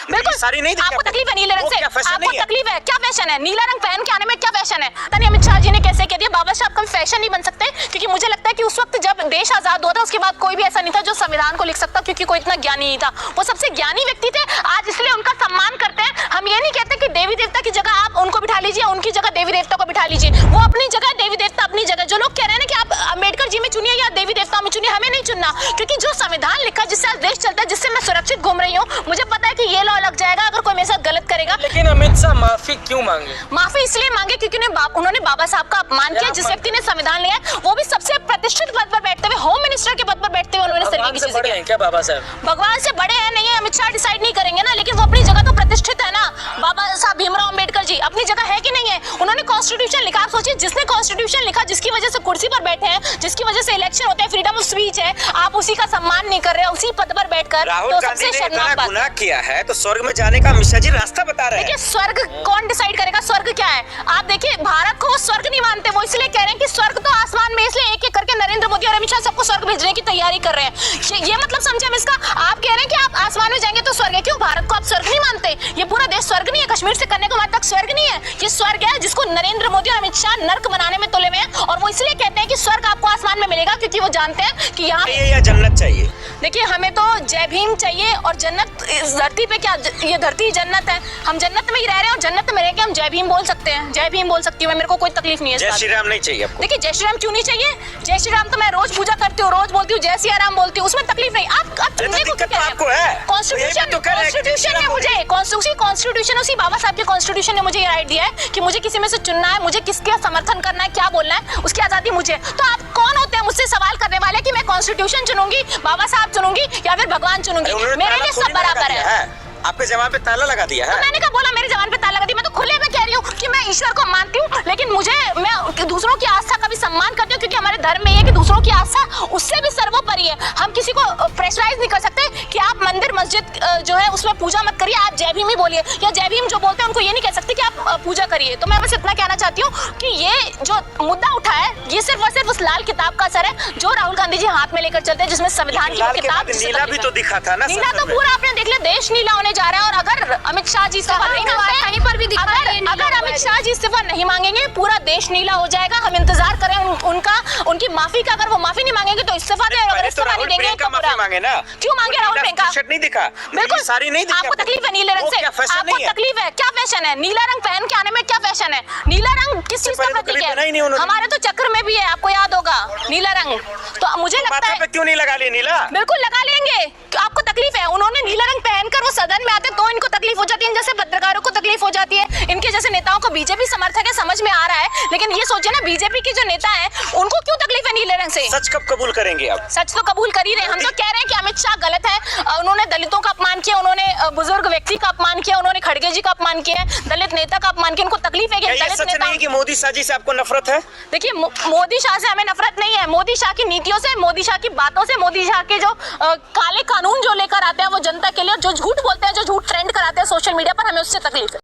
बिल्कुल सारी नहीं आपको तकलीफ है नीले रंग से, आपको नहीं तकलीफ है, क्या फैशन है नीला रंग पहन के आने में, क्या फैशन है? तनी अमित शाह जी ने कैसे कह दिया बाबा साहब कभी फैशन नहीं बन सकते, क्योंकि मुझे लगता है कि उस वक्त जब देश आजाद हुआ था उसके बाद कोई भी ऐसा नहीं था जो संविधान को लिख सकता, क्योंकि कोई इतना ज्ञानी नहीं था, वो सबसे ज्ञानी व्यक्ति थे। आज इसलिए उनका सम्मान करते हैं। हम ये नहीं कहते कि देवी देवता की जगह आप उनको बिठा लीजिए, उनकी जगह देवी देवता को बिठा लीजिए, वो अपनी जगह, देवी देवता अपनी जगह। जो लोग कह रहे हैं ना कि आप अम्बेडकर जी में चुनिए या देवी देवता में चुनिए, हमें नहीं चुनना, क्योंकि जो संविधान लिखा जिससे आज देश चलता है, जिससे मैं सुरक्षित घूम रही हूँ, मुझे पता है कि ये लॉ लग जाएगा अगर कोई मेरे साथ गलत करेगा। लेकिन अमित शाह माफी क्यों मांगे? माफी इसलिए मांगे क्योंकि उन्होंने बाबा साहब का अपमान किया। जिस व्यक्ति ने संविधान लिया वो भी सबसे प्रतिष्ठित पद पर बैठते हुए, होम मिनिस्टर के पद पर बैठते हुए उन्होंने भगवान से बड़े हैं क्या बाबा साहब? भगवान से बड़े हैं नहीं है, अमित शाह डिसाइड नहीं करेंगे ना, लेकिन वो अपनी जगह तो प्रतिष्ठित है ना। बाबा साहब भीमराव अम्बेडकर जी अपनी जगह है कि नहीं है? उन्होंने कॉन्स्टिट्यूशन लिखा। आप सोचिए, जिसने कॉन्स्टिट्यूशन लिखा, जिसकी वजह से कुर्सी पर बैठे हैं, जिसकी वजह से इलेक्शन होते हैं, फ्रीडम ऑफ स्पीच है, आप उसी का सम्मान नहीं कर रहे, उसी पद पर बैठकर। राहुल तो गांधी सबसे ने इतना शर्मनाक गुनाह किया है तो स्वर्ग में जाने का अमित शाह जी रास्ता बता रहे हैं। देखिए, स्वर्ग कौन डिसाइड करेगा? स्वर्ग क्या है? आप देखिए, भारत को वो स्वर्ग नहीं मानते, वो इसलिए कह रहे हैं कि स्वर्ग तो आसमान में, इसलिए एक एक करके नरेंद्र मोदी और अमित शाह सबको स्वर्ग भेजने की तैयारी कर रहे हैं। ये मतलब समझे हम इसका? आप कह रहे हैं कि आप आसमान में जाएंगे तो स्वर्ग है। क्यों भारत को आप स्वर्ग नहीं मानते? ये पूरा देश स्वर्ग नहीं है? कश्मीर से कन्याकुमारी तक स्वर्ग नहीं है? ये स्वर्ग है जिसको नरेंद्र मोदी और अमित शाह नर्क बनाने में तुले हुए हैं, और वो इसलिए कहते हैं कि स्वर्ग आपको आसमान में मिलेगा, क्योंकि वो जानते हैं कि यहाँ या जन्नत चाहिए। देखिए, हमें तो जय भीम चाहिए, और जन्नत इस धरती पे क्या, ये धरती जन्नत है, हम जन्नत में ही रह रहे हैं, और जन्नत में रह के हम जय भीम बोल सकते हैं, जय भीम बोल सकती हूँ मैं, मेरे को कोई तकलीफ नहीं है। जय श्री राम नहीं चाहिए आपको? देखिए, जय श्री राम क्यों नहीं चाहिए? जय श्री राम तो मैं रोज पूजा करती हूँ, रोज बोलती हूँ जय सिया राम बोलती हूँ, उसमें तकलीफ नहीं। आप चुनने को क्या है? कॉन्स्टिट्यूशन ने मुझे, कॉन्स्टिट्यूशन उसी बाबा साहब के कॉन्स्टिट्यूशन ने मुझे ये राइट दिया है कि मुझे किसी में से चुनना है, मुझे किसका समर्थन करना है, क्या बोलना है, उसकी आजादी मुझे। तो आप कौन होते हैं मुझसे सवाल करने वाले कि मैं कॉन्स्टिट्यूशन चुनूंगी, बाबा साहब चुनूंगी या फिर भगवान चुनूंगी? मेरे लिए सब बराबर है। आपके जवान पे ताला लगा दिया है। तो मैंने कहा बोला मेरे जवान पे ताला लगा दिया? मैं तो खुले में कह रही हूँ कि मैं ईश्वर को मानती हूँ, लेकिन मैं दूसरों की आस्था का भी सम्मान करती हूँ, क्योंकि हमारे धर्म में ये है कि दूसरों की आस्था उससे भी सर्वोपरि है। हम किसी को प्रेशराइज नहीं कर सकते कि आप मंदिर मस्जिद जो है उसमें पूजा मत करिए, आप जय भीम ही बोलिए, या जय भीम जो बोलते हैं उनको ये नहीं कह सकते कि आप पूजा करिए। तो मैं बस इतना कहना चाहती हूँ कि ये जो मुद्दा उठा है, ये सिर्फ और सिर्फ उस लाल किताब का असर है जो राहुल गांधी जी हाथ में लेकर चलते हैं, जिसमें संविधान की किताब। नीला भी तो दिखा था ना? नीला तो पूरा आपने देख लिया, देश नीला होने जा रहा है। और अगर अमित शाह जी इस्तीफा नहीं मांगते, पर भी अगर अमित शाह जी इस्तीफा नहीं मांगेंगे, पूरा देश नीला हो जाएगा। हम इंतजार करें उनकी माफी का। अगर वो माफी नहीं मांगेंगे तो इस्तीफा दें, अगर इस्तीफा नहीं देंगे तो माफी मांगे ना। क्यों मांगे राहुल प्रियंका? नहीं दिखा बिल्कुल सारी नहीं दिखा। आपको तकलीफ है नीले रंग से? आपको तकलीफ है? क्या फैशन है नीला रंग पहन के आने में? क्या फैशन है? नीला रंग किस चीज का प्रतीक है? हमारे तो चक्र में भी है, आपको याद होगा नीला रंग। तो मुझे लगता है क्यों नहीं लगा लिया नीला? बिल्कुल लगा लेंगे। आपको तकलीफ है? उन्होंने नीला रंग पहनकर वो सदन में आते तो इनको तकलीफ हो जाती है, जैसे पत्रकारों को तकलीफ हो जाती है, इनके जैसे नेताओं को। बीजेपी समर्थक है, समझ में आ रहा है, लेकिन ये सोचिए ना, बीजेपी के जो नेता है उनको क्यों तकलीफ है नीले रंग से? सच कब कबूल करेंगे आप? सच तो कबूल कर ही रहे। हम तो कह रहे हैं कि अमित शाह गलत है, उन्होंने दलितों का अपमान किया, उन्होंने बुजुर्ग व्यक्ति का अपमान किया, उन्होंने खड़गे जी का अपमान किया, दलित नेता का अपमान किया। उनको तकलीफ है कि दलित नेता। नहीं कि मोदी शाह जी से आपको नफरत है? देखिए, मोदी शाह से हमें नफरत नहीं है, मोदी शाह की नीतियों से, मोदी शाह की बातों से, मोदी शाह के जो काले कानून जो लेकर आते हैं वो जनता के लिए, जो झूठ बोलते हैं, जो झूठ ट्रेंड कराते हैं सोशल मीडिया पर, हमें उससे तकलीफ है।